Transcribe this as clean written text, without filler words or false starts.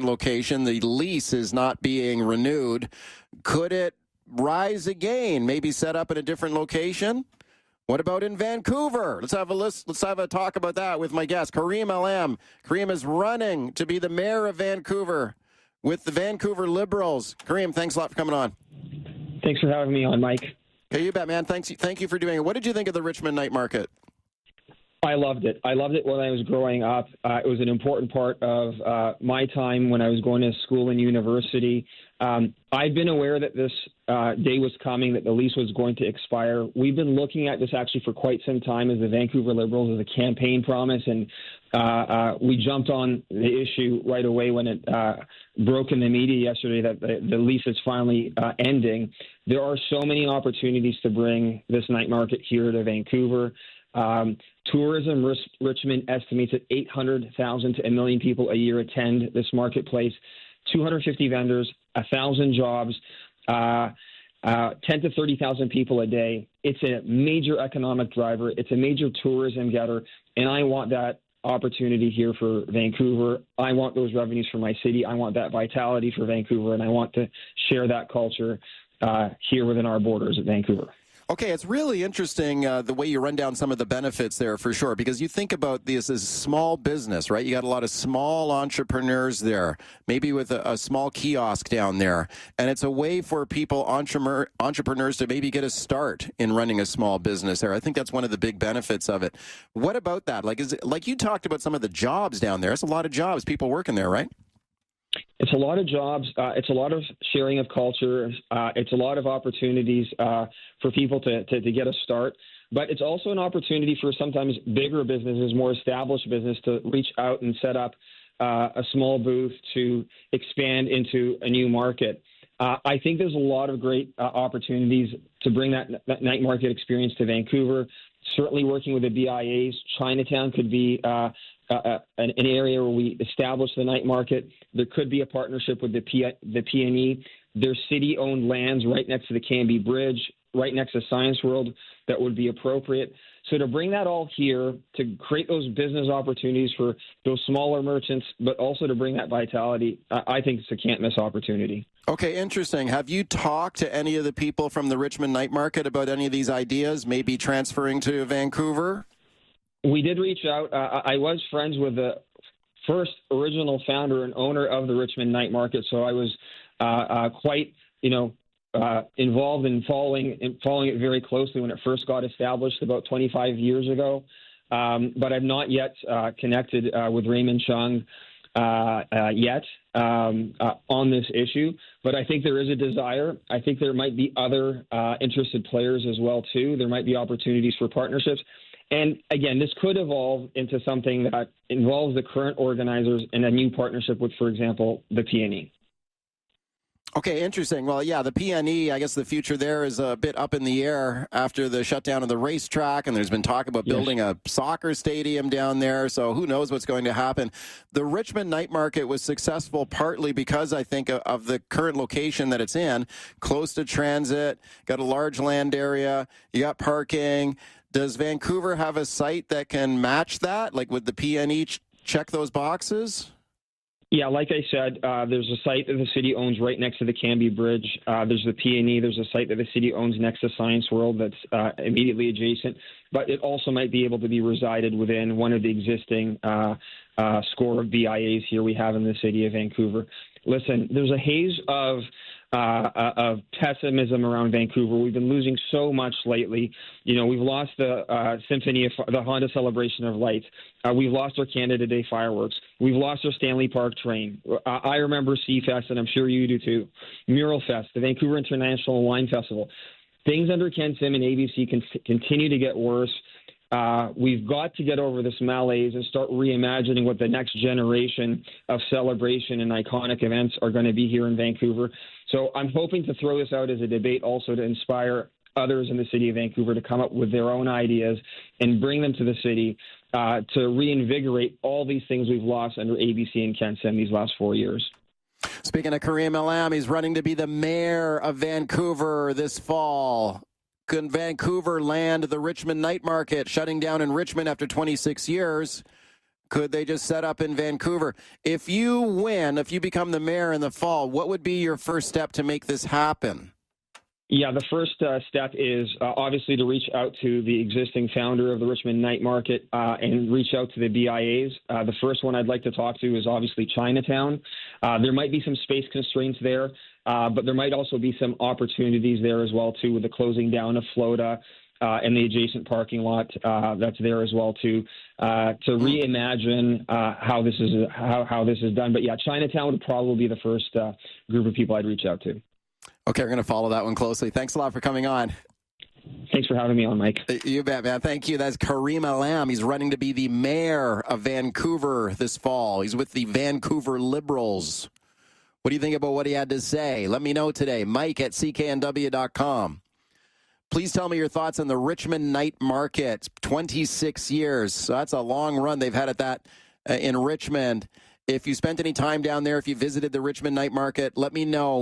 location. The lease is not being renewed. Could it rise again? Maybe set up in a different location? What about in Vancouver? Let's have a talk about that with my guest, Kareem Allam. Kareem is running to be the mayor of Vancouver with the Vancouver Liberals. Kareem, thanks a lot for coming on. Thanks for having me on, Mike. Okay, you bet, man. Thank you for doing it. What did you think of the Richmond Night Market? I loved it. I loved it when I was growing up. It was an important part of my time when I was going to school and university. I've been aware that this day was coming, that the lease was going to expire. We've been looking at this actually for quite some time as the Vancouver Liberals as a campaign promise, and we jumped on the issue right away when it broke in the media yesterday that the lease is finally ending. There are so many opportunities to bring this night market here to Vancouver. Tourism Richmond estimates that 800,000 to 1 million people a year attend this marketplace. 250 vendors, 1,000 jobs, 10 to 30,000 people a day. It's a major economic driver. It's a major tourism getter, and I want that opportunity here for Vancouver. I want those revenues for my city. I want that vitality for Vancouver, and I want to share that culture here within our borders at Vancouver. Okay, it's really interesting the way you run down some of the benefits there for sure, because you think about this as small business, right? You got a lot of small entrepreneurs there, maybe with a small kiosk down there, and it's a way for people, entrepreneurs, to maybe get a start in running a small business there. I think that's one of the big benefits of it. What about that? Like, is it, like you talked about some of the jobs down there. It's a lot of jobs, people working there, right? It's a lot of jobs. It's a lot of sharing of culture. It's a lot of opportunities for people to get a start. But it's also an opportunity for sometimes bigger businesses, more established business, to reach out and set up a small booth to expand into a new market. I think there's a lot of great opportunities to bring that night market experience to Vancouver. Certainly working with the BIAs, Chinatown could be an area where we establish the night market. There could be a partnership with the PNE. There's city-owned lands right next to the Cambie Bridge, right next to Science World, that would be appropriate. So to bring that all here, to create those business opportunities for those smaller merchants, but also to bring that vitality, I think it's a can't-miss opportunity. Okay, interesting. Have you talked to any of the people from the Richmond Night Market about any of these ideas, maybe transferring to Vancouver? We did reach out. I was friends with the first original founder and owner of the Richmond Night Market, so I was quite, involved in following it very closely when it first got established about 25 years ago. But I've not yet connected with Raymond Chung yet on this issue. But I think there is a desire. I think there might be other interested players as well, too. There might be opportunities for partnerships. And again, this could evolve into something that involves the current organizers and a new partnership with, for example, the PNE. Okay, interesting. Well, yeah, the PNE, I guess the future there is a bit up in the air after the shutdown of the racetrack, and there's been talk about building a soccer stadium down there, so who knows what's going to happen. The Richmond Night Market was successful partly because, I think, of the current location that it's in, close to transit, got a large land area, you got parking. Does Vancouver have a site that can match that? Like, would the PNE check those boxes? Yeah, like I said, there's a site that the city owns right next to the Cambie Bridge. There's the PNE. There's a site that the city owns next to Science World that's immediately adjacent. But it also might be able to be resided within one of the existing score of BIAs here we have in the city of Vancouver. Listen, there's a haze of pessimism around Vancouver. We've been losing so much lately. We've lost the the Honda Celebration of Lights. We've lost our Canada Day fireworks. We've lost our Stanley Park train. I remember Seafest, and I'm sure you do too. Mural Fest, the Vancouver International Wine Festival. Things under Ken Sim and ABC can continue to get worse. We've got to get over this malaise and start reimagining what the next generation of celebration and iconic events are going to be here in Vancouver. So I'm hoping to throw this out as a debate also to inspire others in the city of Vancouver to come up with their own ideas and bring them to the city to reinvigorate all these things we've lost under ABC and Ken Sim these last 4 years. Speaking of Kareem Allam, he's running to be the mayor of Vancouver this fall. Can Vancouver land the Richmond Night Market, shutting down in Richmond after 26 years? Could they just set up in Vancouver? If you win, if you become the mayor in the fall, what would be your first step to make this happen? Yeah, the first step is obviously to reach out to the existing founder of the Richmond Night Market and reach out to the BIAs. The first one I'd like to talk to is obviously Chinatown. There might be some space constraints there, but there might also be some opportunities there as well, too, with the closing down of Flota and the adjacent parking lot that's there as well, too, to reimagine how this is done. But, yeah, Chinatown would probably be the first group of people I'd reach out to. Okay, we're going to follow that one closely. Thanks a lot for coming on. Thanks for having me on, Mike. You bet, man. Thank you. That's Kareem Allam. He's running to be the mayor of Vancouver this fall. He's with the Vancouver Liberals. What do you think about what he had to say? Let me know today. Mike at CKNW.com. Please tell me your thoughts on the Richmond Night Market. 26 years. So that's a long run they've had at that in Richmond. If you spent any time down there, if you visited the Richmond Night Market, let me know.